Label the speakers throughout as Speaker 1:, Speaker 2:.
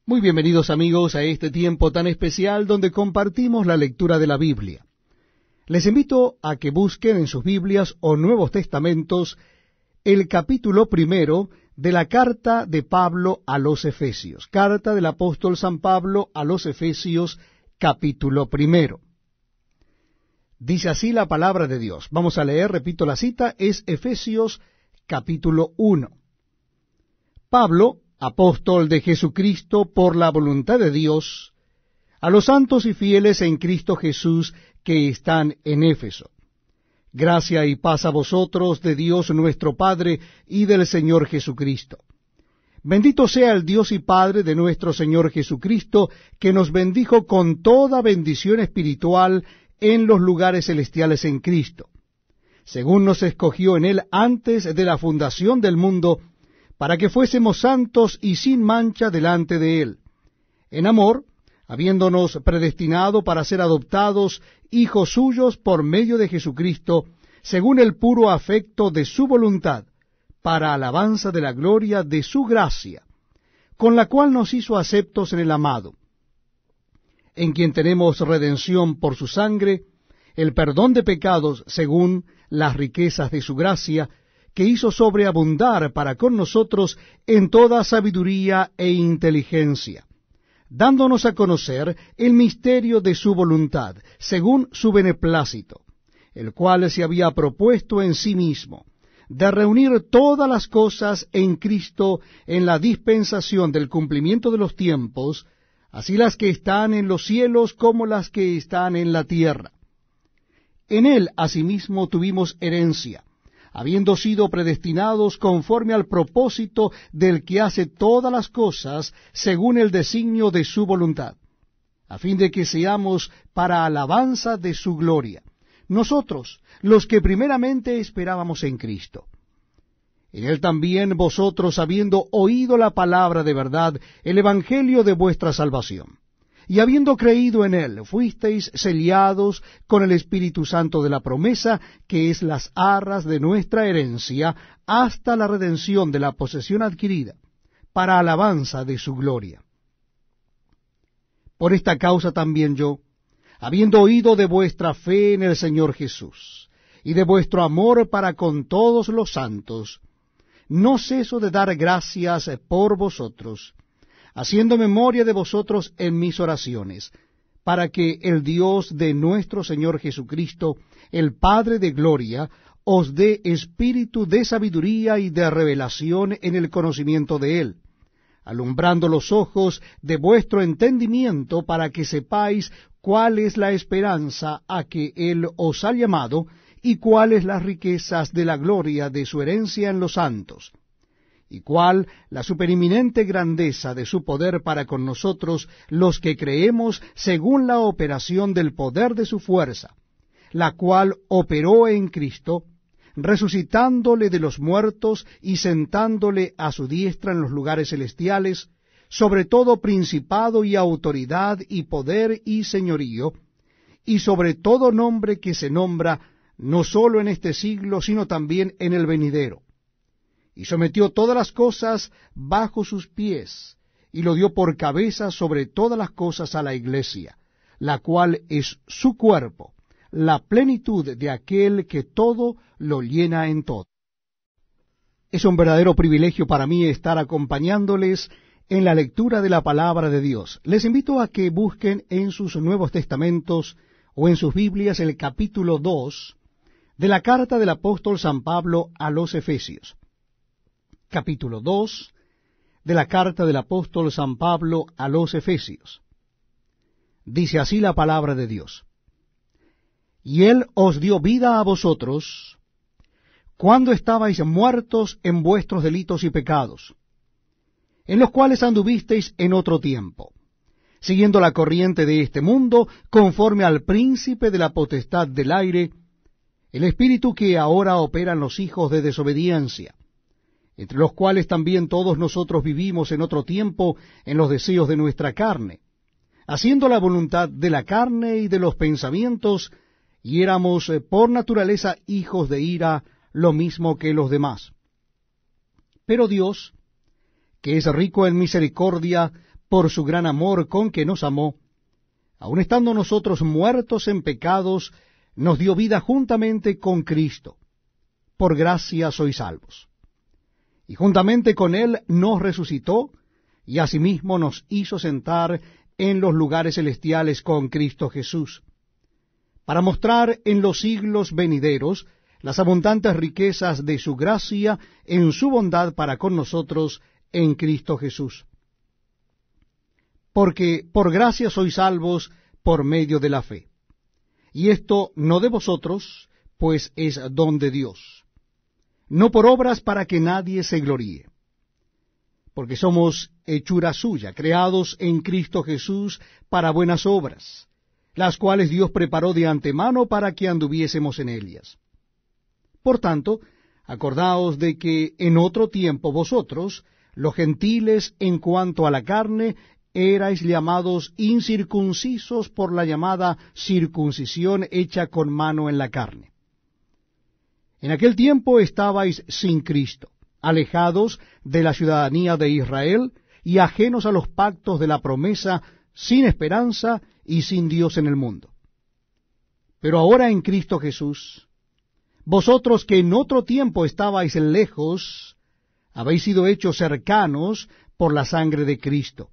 Speaker 1: Muy bienvenidos amigos a este tiempo tan especial donde compartimos la lectura de la Biblia. Les invito a que busquen en sus Biblias o Nuevos Testamentos el capítulo 1 de la carta de Pablo a los Efesios. Carta del apóstol San Pablo a los Efesios, capítulo 1. Dice así la palabra de Dios. Vamos a leer, repito la cita, es Efesios capítulo 1. Pablo, apóstol de Jesucristo por la voluntad de Dios, a los santos y fieles en Cristo Jesús que están en Éfeso. Gracia y paz a vosotros de Dios nuestro Padre y del Señor Jesucristo. Bendito sea el Dios y Padre de nuestro Señor Jesucristo, que nos bendijo con toda bendición espiritual en los lugares celestiales en Cristo, según nos escogió en Él antes de la fundación del mundo, para que fuésemos santos y sin mancha delante de Él, en amor, habiéndonos predestinado para ser adoptados hijos suyos por medio de Jesucristo, según el puro afecto de su voluntad, para alabanza de la gloria de su gracia, con la cual nos hizo aceptos en el amado, en quien tenemos redención por su sangre, el perdón de pecados según las riquezas de su gracia, que hizo sobreabundar para con nosotros en toda sabiduría e inteligencia, dándonos a conocer el misterio de su voluntad, según su beneplácito, el cual se había propuesto en sí mismo, de reunir todas las cosas en Cristo en la dispensación del cumplimiento de los tiempos, así las que están en los cielos como las que están en la tierra. En él asimismo tuvimos herencia, habiendo sido predestinados conforme al propósito del que hace todas las cosas según el designio de su voluntad, a fin de que seamos para alabanza de su gloria, nosotros, los que primeramente esperábamos en Cristo. En él también vosotros, habiendo oído la palabra de verdad, el evangelio de vuestra salvación, y habiendo creído en él, fuisteis sellados con el Espíritu Santo de la promesa, que es las arras de nuestra herencia, hasta la redención de la posesión adquirida, para alabanza de su gloria. Por esta causa también yo, habiendo oído de vuestra fe en el Señor Jesús, y de vuestro amor para con todos los santos, no ceso de dar gracias por vosotros, haciendo memoria de vosotros en mis oraciones, para que el Dios de nuestro Señor Jesucristo, el Padre de gloria, os dé espíritu de sabiduría y de revelación en el conocimiento de Él, alumbrando los ojos de vuestro entendimiento, para que sepáis cuál es la esperanza a que Él os ha llamado, y cuáles las riquezas de la gloria de su herencia en los santos, y cuál la supereminente grandeza de su poder para con nosotros, los que creemos según la operación del poder de su fuerza, la cual operó en Cristo, resucitándole de los muertos y sentándole a su diestra en los lugares celestiales, sobre todo principado y autoridad y poder y señorío, y sobre todo nombre que se nombra no sólo en este siglo, sino también en el venidero. Y sometió todas las cosas bajo sus pies, y lo dio por cabeza sobre todas las cosas a la Iglesia, la cual es su cuerpo, la plenitud de aquel que todo lo llena en todo. Es un verdadero privilegio para mí estar acompañándoles en la lectura de la palabra de Dios. Les invito a que busquen en sus Nuevos Testamentos o en sus Biblias el capítulo 2 de la carta del apóstol San Pablo a los Efesios. Capítulo 2 de la carta del apóstol San Pablo a los Efesios. Dice así la palabra de Dios. Y Él os dio vida a vosotros cuando estabais muertos en vuestros delitos y pecados, en los cuales anduvisteis en otro tiempo, siguiendo la corriente de este mundo, conforme al príncipe de la potestad del aire, el espíritu que ahora opera en los hijos de desobediencia, entre los cuales también todos nosotros vivimos en otro tiempo en los deseos de nuestra carne, haciendo la voluntad de la carne y de los pensamientos, y éramos por naturaleza hijos de ira, lo mismo que los demás. Pero Dios, que es rico en misericordia, por su gran amor con que nos amó, aun estando nosotros muertos en pecados, nos dio vida juntamente con Cristo. Por gracia sois salvos. Y juntamente con Él nos resucitó, y asimismo nos hizo sentar en los lugares celestiales con Cristo Jesús, para mostrar en los siglos venideros las abundantes riquezas de su gracia en su bondad para con nosotros en Cristo Jesús. Porque por gracia sois salvos por medio de la fe. Y esto no de vosotros, pues es don de Dios, no por obras para que nadie se gloríe. Porque somos hechura suya, creados en Cristo Jesús para buenas obras, las cuales Dios preparó de antemano para que anduviésemos en ellas. Por tanto, acordaos de que en otro tiempo vosotros, los gentiles en cuanto a la carne, erais llamados incircuncisos por la llamada circuncisión hecha con mano en la carne. En aquel tiempo estabais sin Cristo, alejados de la ciudadanía de Israel y ajenos a los pactos de la promesa, sin esperanza y sin Dios en el mundo. Pero ahora en Cristo Jesús, vosotros que en otro tiempo estabais lejos, habéis sido hechos cercanos por la sangre de Cristo,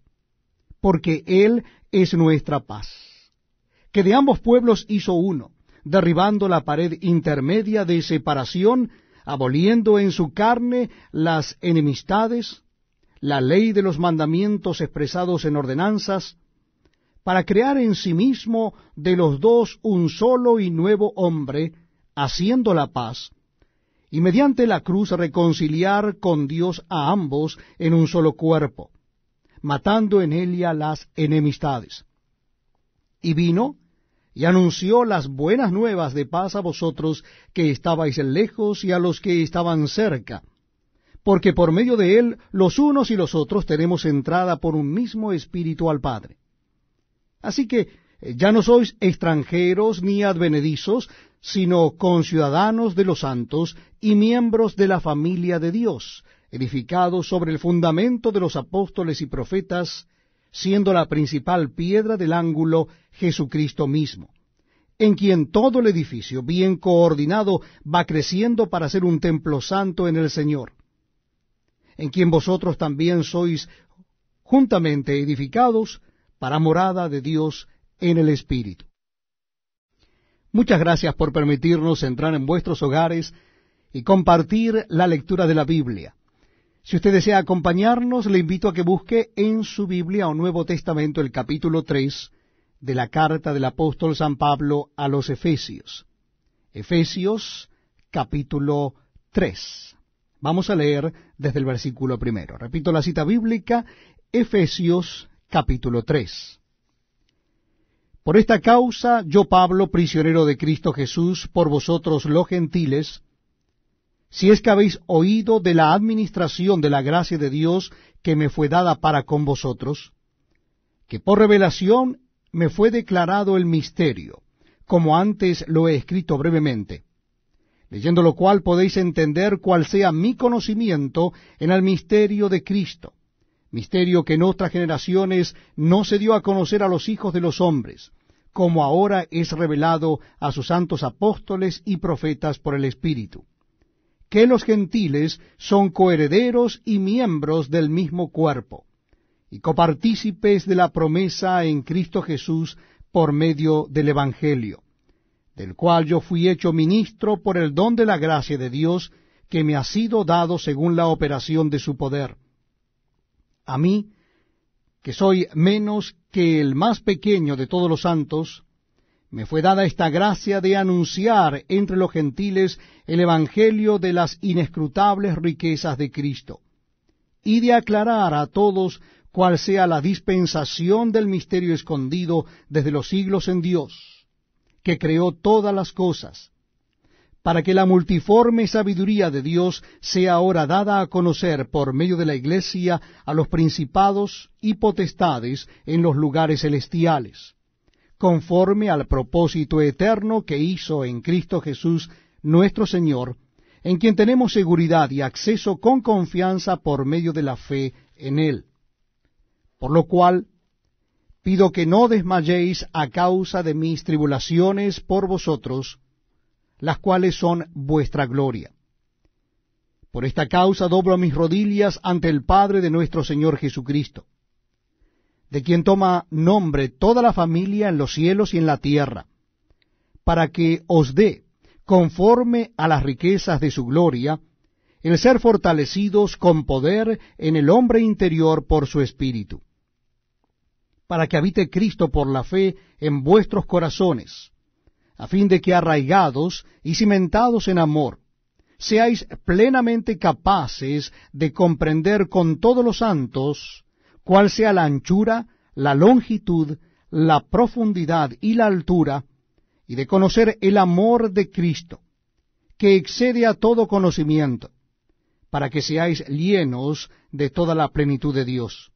Speaker 1: porque Él es nuestra paz, que de ambos pueblos hizo uno, derribando la pared intermedia de separación, aboliendo en su carne las enemistades, la ley de los mandamientos expresados en ordenanzas, para crear en sí mismo de los dos un solo y nuevo hombre, haciendo la paz, y mediante la cruz reconciliar con Dios a ambos en un solo cuerpo, matando en ella las enemistades. Y vino y anunció las buenas nuevas de paz a vosotros que estabais lejos y a los que estaban cerca, porque por medio de él los unos y los otros tenemos entrada por un mismo espíritu al Padre. Así que ya no sois extranjeros ni advenedizos, sino conciudadanos de los santos y miembros de la familia de Dios, edificados sobre el fundamento de los apóstoles y profetas, siendo la principal piedra del ángulo Jesucristo mismo, en quien todo el edificio, bien coordinado, va creciendo para ser un templo santo en el Señor, en quien vosotros también sois juntamente edificados para morada de Dios en el Espíritu. Muchas gracias por permitirnos entrar en vuestros hogares y compartir la lectura de la Biblia. Si usted desea acompañarnos, le invito a que busque en su Biblia o Nuevo Testamento el capítulo 3 de la carta del apóstol San Pablo a los Efesios. Efesios capítulo 3. Vamos a leer desde el versículo 1. Repito la cita bíblica, Efesios capítulo 3. Por esta causa, yo Pablo, prisionero de Cristo Jesús, por vosotros los gentiles, si es que habéis oído de la administración de la gracia de Dios que me fue dada para con vosotros, que por revelación me fue declarado el misterio, como antes lo he escrito brevemente, leyendo lo cual podéis entender cuál sea mi conocimiento en el misterio de Cristo, misterio que en otras generaciones no se dio a conocer a los hijos de los hombres, como ahora es revelado a sus santos apóstoles y profetas por el Espíritu, que los gentiles son coherederos y miembros del mismo cuerpo, y copartícipes de la promesa en Cristo Jesús por medio del Evangelio, del cual yo fui hecho ministro por el don de la gracia de Dios que me ha sido dado según la operación de su poder. A mí, que soy menos que el más pequeño de todos los santos, me fue dada esta gracia de anunciar entre los gentiles el evangelio de las inescrutables riquezas de Cristo, y de aclarar a todos cuál sea la dispensación del misterio escondido desde los siglos en Dios, que creó todas las cosas, para que la multiforme sabiduría de Dios sea ahora dada a conocer por medio de la Iglesia a los principados y potestades en los lugares celestiales, conforme al propósito eterno que hizo en Cristo Jesús nuestro Señor, en quien tenemos seguridad y acceso con confianza por medio de la fe en Él. Por lo cual pido que no desmayéis a causa de mis tribulaciones por vosotros, las cuales son vuestra gloria. Por esta causa doblo mis rodillas ante el Padre de nuestro Señor Jesucristo, de quien toma nombre toda la familia en los cielos y en la tierra, para que os dé, conforme a las riquezas de su gloria, el ser fortalecidos con poder en el hombre interior por su Espíritu, para que habite Cristo por la fe en vuestros corazones, a fin de que arraigados y cimentados en amor, seáis plenamente capaces de comprender con todos los santos cuál sea la anchura, la longitud, la profundidad y la altura, y de conocer el amor de Cristo, que excede a todo conocimiento, para que seáis llenos de toda la plenitud de Dios.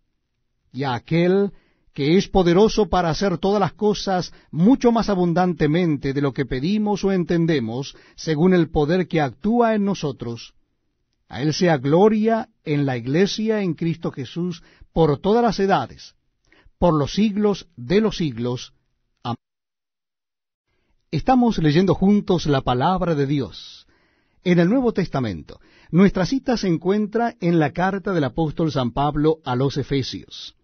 Speaker 1: Y a aquel que es poderoso para hacer todas las cosas mucho más abundantemente de lo que pedimos o entendemos, según el poder que actúa en nosotros, a Él sea gloria en la Iglesia en Cristo Jesús por todas las edades, por los siglos de los siglos. Amén. Estamos leyendo juntos la palabra de Dios en el Nuevo Testamento. Nuestra cita se encuentra en la carta del apóstol San Pablo a los Efesios.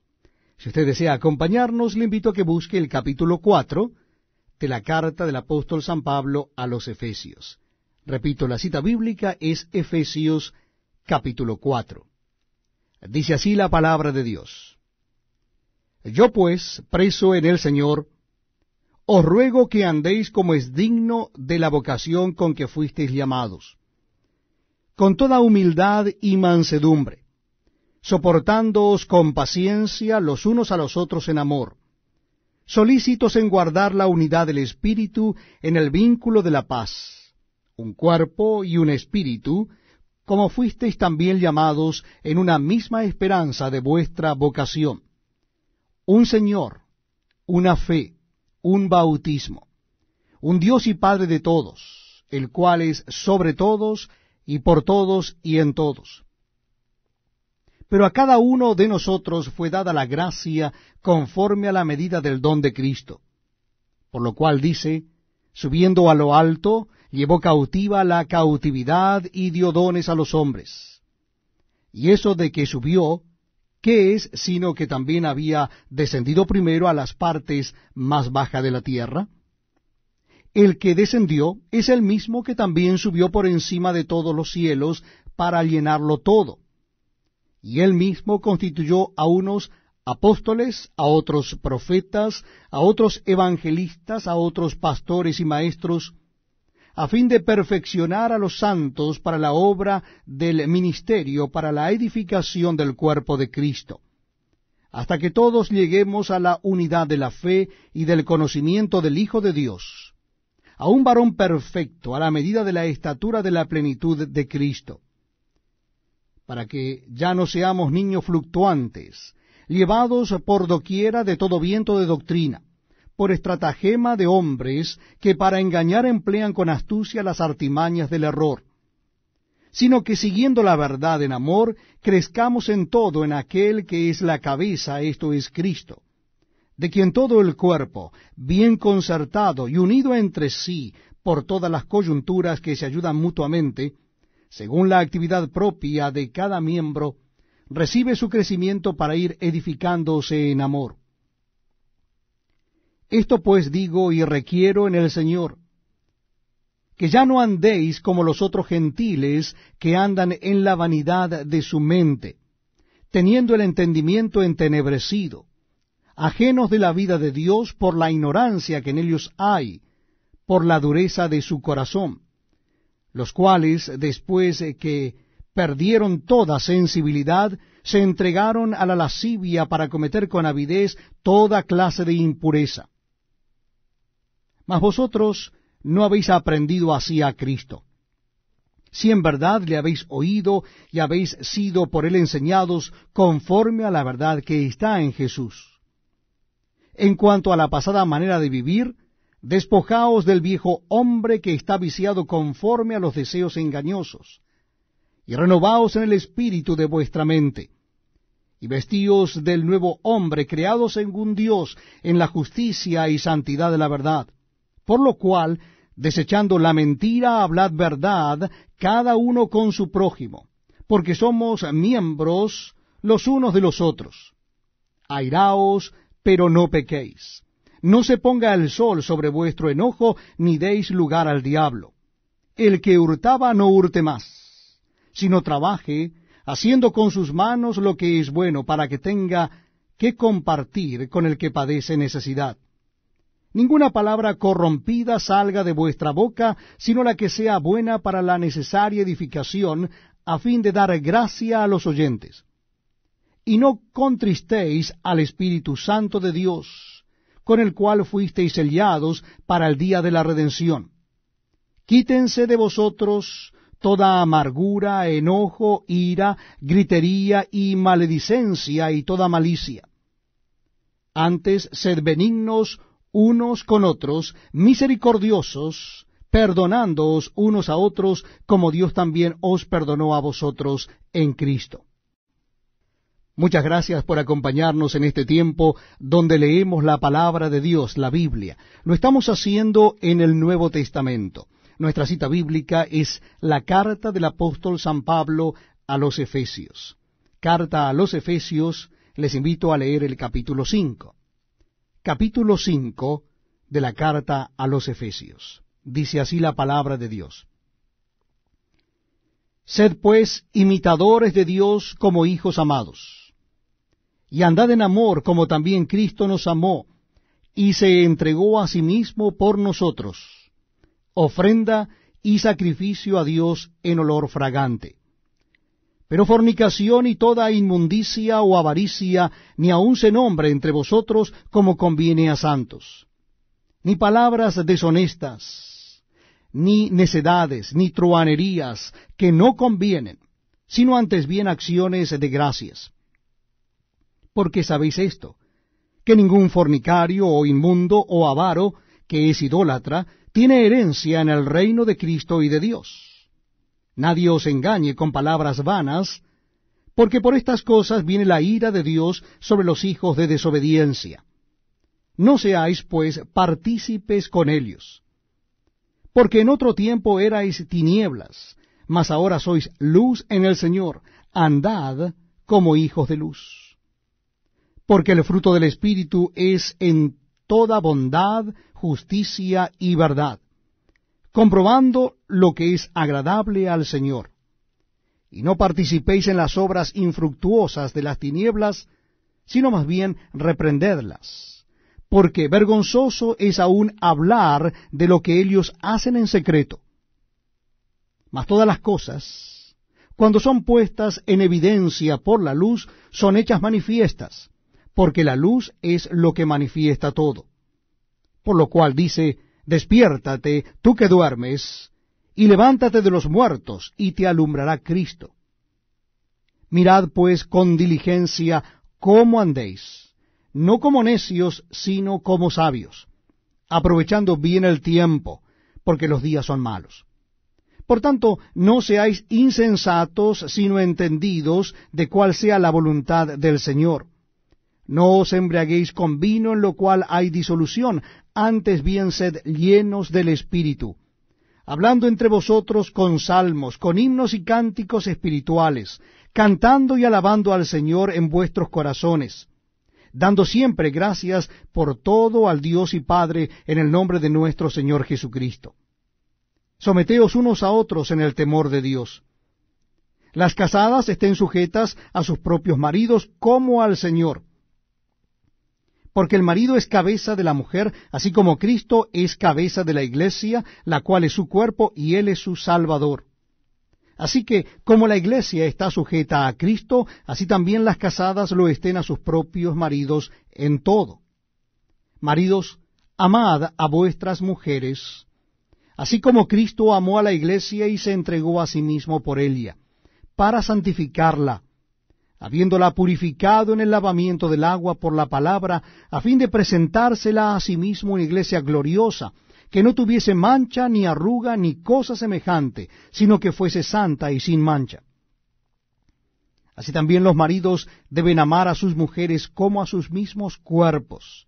Speaker 1: Si usted desea acompañarnos, le invito a que busque el capítulo 4 de la carta del apóstol San Pablo a los Efesios. Repito, la cita bíblica es Efesios capítulo 4. Dice así la palabra de Dios. Yo pues, preso en el Señor, os ruego que andéis como es digno de la vocación con que fuisteis llamados, con toda humildad y mansedumbre, soportándoos con paciencia los unos a los otros en amor, solícitos en guardar la unidad del Espíritu en el vínculo de la paz, un cuerpo y un espíritu, como fuisteis también llamados en una misma esperanza de vuestra vocación, un Señor, una fe, un bautismo, un Dios y Padre de todos, el cual es sobre todos y por todos y en todos. Pero a cada uno de nosotros fue dada la gracia conforme a la medida del don de Cristo. Por lo cual dice, subiendo a lo alto, llevó cautiva la cautividad y dio dones a los hombres. Y eso de que subió, ¿qué es sino que también había descendido primero a las partes más bajas de la tierra? El que descendió es el mismo que también subió por encima de todos los cielos para llenarlo todo. Y él mismo constituyó a unos apóstoles, a otros profetas, a otros evangelistas, a otros pastores y maestros, a fin de perfeccionar a los santos para la obra del ministerio, para la edificación del cuerpo de Cristo, hasta que todos lleguemos a la unidad de la fe y del conocimiento del Hijo de Dios, a un varón perfecto, a la medida de la estatura de la plenitud de Cristo, para que ya no seamos niños fluctuantes, llevados por doquiera de todo viento de doctrina, por estratagema de hombres que para engañar emplean con astucia las artimañas del error, sino que siguiendo la verdad en amor, crezcamos en todo en aquel que es la cabeza, esto es Cristo, de quien todo el cuerpo, bien concertado y unido entre sí por todas las coyunturas que se ayudan mutuamente, según la actividad propia de cada miembro, recibe su crecimiento para ir edificándose en amor. Esto pues digo y requiero en el Señor, que ya no andéis como los otros gentiles que andan en la vanidad de su mente, teniendo el entendimiento entenebrecido, ajenos de la vida de Dios por la ignorancia que en ellos hay, por la dureza de su corazón, los cuales, después que perdieron toda sensibilidad, se entregaron a la lascivia para cometer con avidez toda clase de impureza. Mas vosotros no habéis aprendido así a Cristo, si en verdad le habéis oído y habéis sido por él enseñados conforme a la verdad que está en Jesús. En cuanto a la pasada manera de vivir, despojaos del viejo hombre que está viciado conforme a los deseos engañosos, y renovaos en el espíritu de vuestra mente, y vestíos del nuevo hombre, creado según Dios, en la justicia y santidad de la verdad. Por lo cual, desechando la mentira, hablad verdad, cada uno con su prójimo, porque somos miembros los unos de los otros. Airaos, pero no pequéis. No se ponga el sol sobre vuestro enojo, ni deis lugar al diablo. El que hurtaba no hurte más, sino trabaje, haciendo con sus manos lo que es bueno, para que tenga que compartir con el que padece necesidad. Ninguna palabra corrompida salga de vuestra boca, sino la que sea buena para la necesaria edificación, a fin de dar gracia a los oyentes. Y no contristéis al Espíritu Santo de Dios, con el cual fuisteis sellados para el día de la redención. Quítense de vosotros toda amargura, enojo, ira, gritería y maledicencia y toda malicia. Antes, sed benignos unos con otros, misericordiosos, perdonándoos unos a otros, como Dios también os perdonó a vosotros en Cristo. Muchas gracias por acompañarnos en este tiempo donde leemos la palabra de Dios, la Biblia. Lo estamos haciendo en el Nuevo Testamento. Nuestra cita bíblica es la carta del apóstol San Pablo a los Efesios. Carta a los Efesios, les invito a leer el capítulo 5. Capítulo 5 de la carta a los Efesios. Dice así la palabra de Dios. Sed pues imitadores de Dios como hijos amados, y andad en amor como también Cristo nos amó, y se entregó a sí mismo por nosotros, ofrenda y sacrificio a Dios en olor fragante. Pero fornicación y toda inmundicia o avaricia ni aun se nombre entre vosotros como conviene a santos, ni palabras deshonestas, ni necedades, ni truhanerías que no convienen, sino antes bien acciones de gracias. Porque sabéis esto, que ningún fornicario o inmundo o avaro, que es idólatra, tiene herencia en el reino de Cristo y de Dios. Nadie os engañe con palabras vanas, porque por estas cosas viene la ira de Dios sobre los hijos de desobediencia. No seáis, pues, partícipes con ellos. Porque en otro tiempo erais tinieblas, mas ahora sois luz en el Señor. Andad como hijos de luz. Porque el fruto del Espíritu es en toda bondad, justicia y verdad, comprobando lo que es agradable al Señor. Y no participéis en las obras infructuosas de las tinieblas, sino más bien reprendedlas, porque vergonzoso es aún hablar de lo que ellos hacen en secreto. Mas todas las cosas, cuando son puestas en evidencia por la luz, son hechas manifiestas, porque la luz es lo que manifiesta todo. Por lo cual dice, despiértate, tú que duermes, y levántate de los muertos, y te alumbrará Cristo. Mirad pues con diligencia cómo andéis, no como necios, sino como sabios, aprovechando bien el tiempo, porque los días son malos. Por tanto, no seáis insensatos, sino entendidos de cuál sea la voluntad del Señor. No os embriaguéis con vino en lo cual hay disolución, antes bien sed llenos del Espíritu, hablando entre vosotros con salmos, con himnos y cánticos espirituales, cantando y alabando al Señor en vuestros corazones, dando siempre gracias por todo al Dios y Padre en el nombre de nuestro Señor Jesucristo. Someteos unos a otros en el temor de Dios. Las casadas estén sujetas a sus propios maridos como al Señor, porque el marido es cabeza de la mujer, así como Cristo es cabeza de la iglesia, la cual es su cuerpo, y él es su Salvador. Así que, como la iglesia está sujeta a Cristo, así también las casadas lo estén a sus propios maridos en todo. Maridos, amad a vuestras mujeres, así como Cristo amó a la iglesia y se entregó a sí mismo por ella, para santificarla, habiéndola purificado en el lavamiento del agua por la palabra, a fin de presentársela a sí mismo una iglesia gloriosa, que no tuviese mancha, ni arruga, ni cosa semejante, sino que fuese santa y sin mancha. Así también los maridos deben amar a sus mujeres como a sus mismos cuerpos.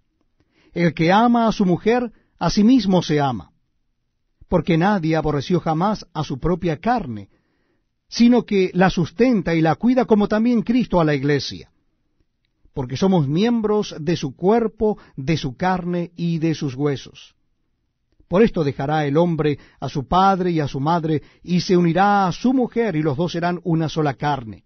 Speaker 1: El que ama a su mujer, a sí mismo se ama. Porque nadie aborreció jamás a su propia carne, sino que la sustenta y la cuida, como también Cristo a la iglesia. Porque somos miembros de su cuerpo, de su carne y de sus huesos. Por esto dejará el hombre a su padre y a su madre, y se unirá a su mujer, y los dos serán una sola carne.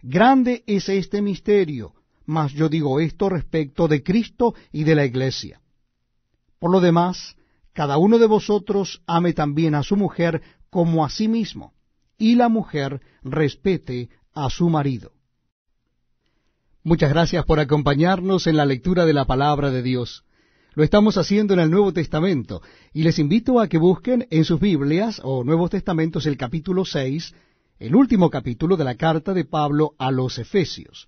Speaker 1: Grande es este misterio, mas yo digo esto respecto de Cristo y de la iglesia. Por lo demás, cada uno de vosotros ame también a su mujer como a sí mismo, y la mujer respete a su marido. Muchas gracias por acompañarnos en la lectura de la palabra de Dios. Lo estamos haciendo en el Nuevo Testamento, y les invito a que busquen en sus Biblias o Nuevos Testamentos el capítulo 6, el último capítulo de la carta de Pablo a los Efesios.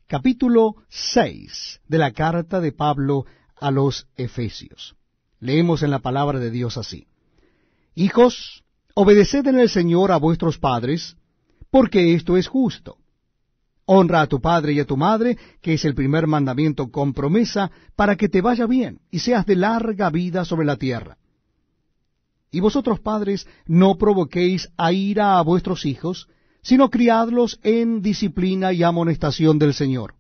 Speaker 1: Capítulo 6 de la carta de Pablo a los Efesios. Leemos en la palabra de Dios así: Hijos, obedeced en el Señor a vuestros padres, porque esto es justo. Honra a tu padre y a tu madre, que es el primer mandamiento con promesa, para que te vaya bien y seas de larga vida sobre la tierra. Y vosotros, padres, no provoquéis a ira a vuestros hijos, sino criadlos en disciplina y amonestación del Señor.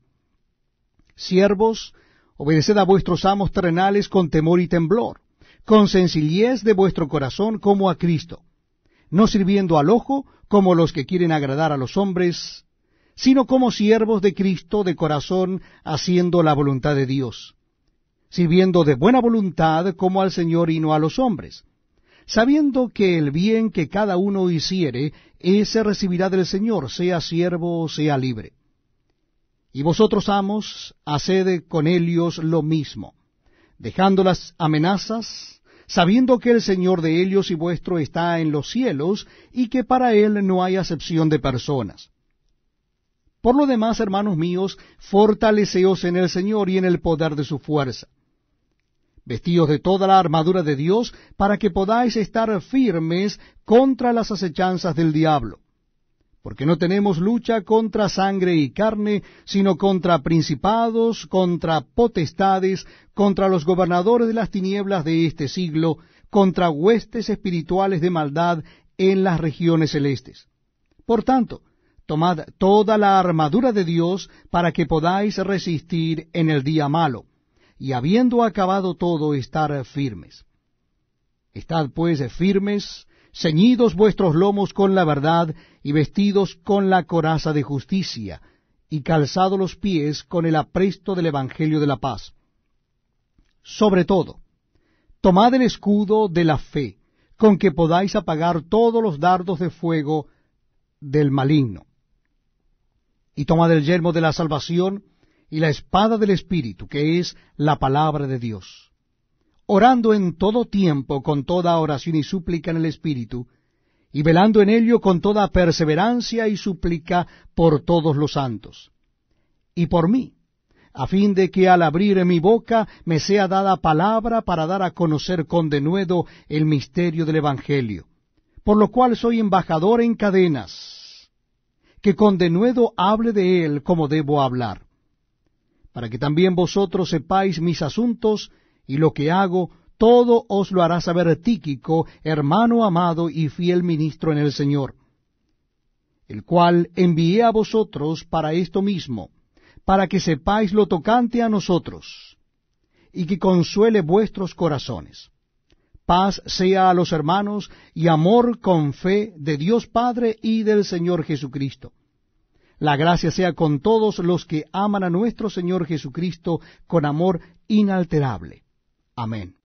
Speaker 1: Siervos, obedeced a vuestros amos terrenales con temor y temblor, con sencillez de vuestro corazón como a Cristo, no sirviendo al ojo como los que quieren agradar a los hombres, sino como siervos de Cristo de corazón, haciendo la voluntad de Dios, sirviendo de buena voluntad como al Señor y no a los hombres, sabiendo que el bien que cada uno hiciere, ese recibirá del Señor, sea siervo o sea libre. Y vosotros, amos, haced con ellos lo mismo, dejando las amenazas, sabiendo que el Señor de ellos y vuestro está en los cielos, y que para él no hay acepción de personas. Por lo demás, hermanos míos, fortaleceos en el Señor y en el poder de su fuerza. Vestíos de toda la armadura de Dios, para que podáis estar firmes contra las acechanzas del diablo. Porque no tenemos lucha contra sangre y carne, sino contra principados, contra potestades, contra los gobernadores de las tinieblas de este siglo, contra huestes espirituales de maldad en las regiones celestes. Por tanto, tomad toda la armadura de Dios para que podáis resistir en el día malo, y habiendo acabado todo, estar firmes. Estad pues firmes, ceñidos vuestros lomos con la verdad, y vestidos con la coraza de justicia, y calzados los pies con el apresto del Evangelio de la paz. Sobre todo, tomad el escudo de la fe, con que podáis apagar todos los dardos de fuego del maligno. Y tomad el yelmo de la salvación y la espada del Espíritu, que es la palabra de Dios, orando en todo tiempo con toda oración y súplica en el Espíritu, y velando en ello con toda perseverancia y súplica por todos los santos, y por mí, a fin de que al abrir mi boca me sea dada palabra para dar a conocer con denuedo el misterio del Evangelio, por lo cual soy embajador en cadenas, que con denuedo hable de él como debo hablar, para que también vosotros sepáis mis asuntos y lo que hago, todo os lo hará saber Tíquico, hermano amado y fiel ministro en el Señor, el cual envié a vosotros para esto mismo, para que sepáis lo tocante a nosotros, y que consuele vuestros corazones. Paz sea a los hermanos y amor con fe de Dios Padre y del Señor Jesucristo. La gracia sea con todos los que aman a nuestro Señor Jesucristo con amor inalterable. Amén.